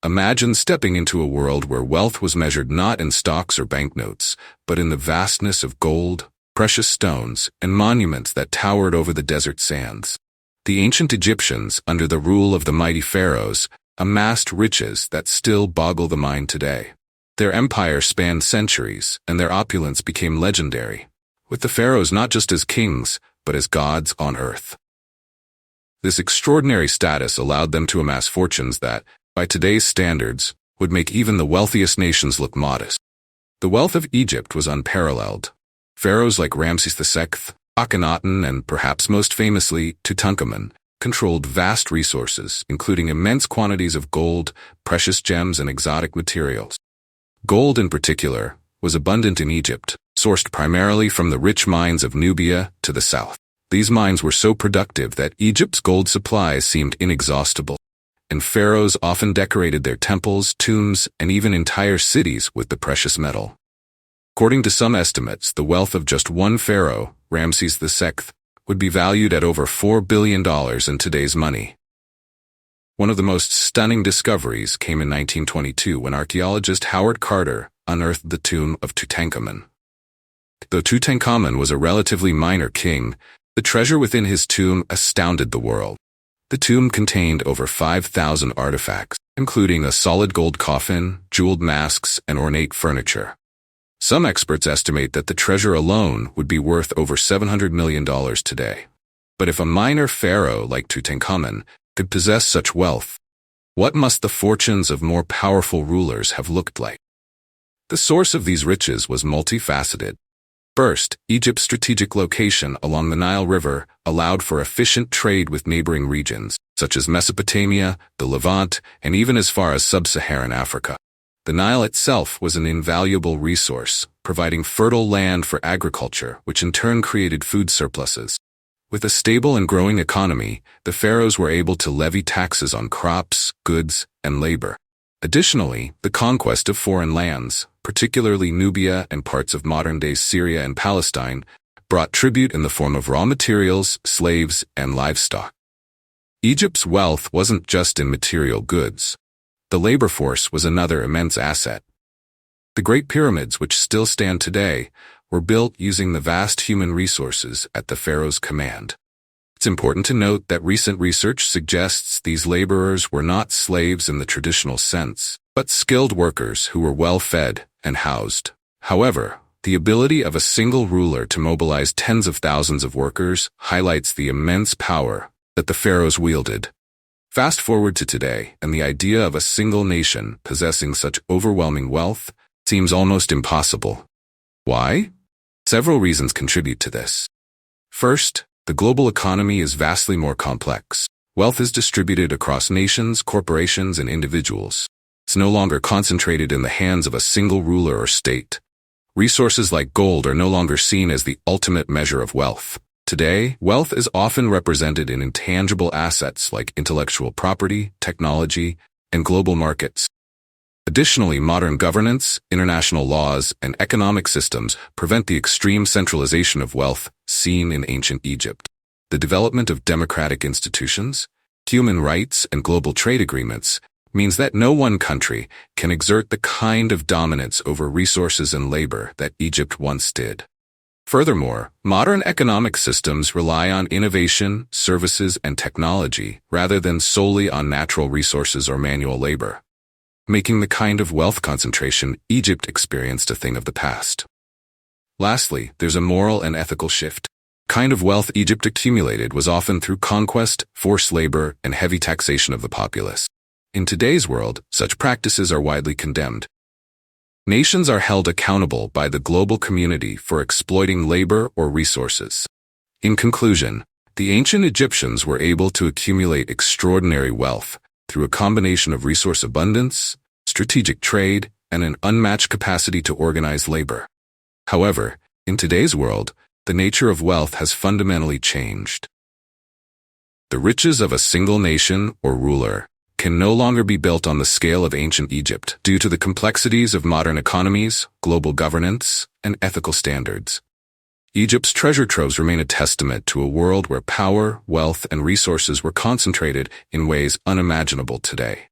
Imagine stepping into a world where wealth was measured not in stocks or banknotes, but in the vastness of gold, precious stones, and monuments that towered over the desert sands. The ancient Egyptians, under the rule of the mighty pharaohs, amassed riches that still boggle the mind today. Their empire spanned centuries, and their opulence became legendary, with the pharaohs not just as kings, but as gods on earth. This extraordinary status allowed them to amass fortunes that, by today's standards, would make even the wealthiest nations look modest. The wealth of Egypt was unparalleled. Pharaohs like Ramses II, Akhenaten, and perhaps most famously Tutankhamun, controlled vast resources, including immense quantities of gold, precious gems, and exotic materials. Gold, in particular, was abundant in Egypt, sourced primarily from the rich mines of Nubia to the south. These mines were so productive that Egypt's gold supplies seemed inexhaustible, and pharaohs often decorated their temples, tombs, and even entire cities with the precious metal. According to some estimates, the wealth of just one pharaoh, Ramses II, would be valued at over $4 billion in today's money. One of the most stunning discoveries came in 1922 when archaeologist Howard Carter unearthed the tomb of Tutankhamun. Though Tutankhamun was a relatively minor king, the treasure within his tomb astounded the world. The tomb contained over 5,000 artifacts, including a solid gold coffin, jeweled masks, and ornate furniture. Some experts estimate that the treasure alone would be worth over $700 million today. But if a minor pharaoh like Tutankhamun could possess such wealth, what must the fortunes of more powerful rulers have looked like? The source of these riches was multifaceted. First, Egypt's strategic location along the Nile River allowed for efficient trade with neighboring regions, such as Mesopotamia, the Levant, and even as far as sub-Saharan Africa. The Nile itself was an invaluable resource, providing fertile land for agriculture, which in turn created food surpluses. With a stable and growing economy, the pharaohs were able to levy taxes on crops, goods, and labor. Additionally, the conquest of foreign lands, particularly Nubia and parts of modern-day Syria and Palestine, brought tribute in the form of raw materials, slaves, and livestock. Egypt's wealth wasn't just in material goods. The labor force was another immense asset. The Great Pyramids, which still stand today, were built using the vast human resources at the pharaoh's command. It's important to note that recent research suggests these laborers were not slaves in the traditional sense, but skilled workers who were well-fed and housed. However, the ability of a single ruler to mobilize tens of thousands of workers highlights the immense power that the pharaohs wielded. Fast forward to today, and the idea of a single nation possessing such overwhelming wealth seems almost impossible. Why? Several reasons contribute to this. First, the global economy is vastly more complex. Wealth is distributed across nations, corporations, and individuals. It's no longer concentrated in the hands of a single ruler or state. Resources like gold are no longer seen as the ultimate measure of wealth. Today, wealth is often represented in intangible assets like intellectual property, technology, and global markets. Additionally, modern governance, international laws, and economic systems prevent the extreme centralization of wealth seen in ancient Egypt. The development of democratic institutions, human rights, and global trade agreements means that no one country can exert the kind of dominance over resources and labor that Egypt once did. Furthermore, modern economic systems rely on innovation, services, and technology rather than solely on natural resources or manual labor, making the kind of wealth concentration Egypt experienced a thing of the past. Lastly, there's a moral and ethical shift. The kind of wealth Egypt accumulated was often through conquest, forced labor, and heavy taxation of the populace. In today's world, such practices are widely condemned. Nations are held accountable by the global community for exploiting labor or resources. In conclusion, the ancient Egyptians were able to accumulate extraordinary wealth through a combination of resource abundance, strategic trade, and an unmatched capacity to organize labor. However, in today's world, the nature of wealth has fundamentally changed. The riches of a single nation or ruler can no longer be built on the scale of ancient Egypt due to the complexities of modern economies, global governance, and ethical standards. Egypt's treasure troves remain a testament to a world where power, wealth, and resources were concentrated in ways unimaginable today.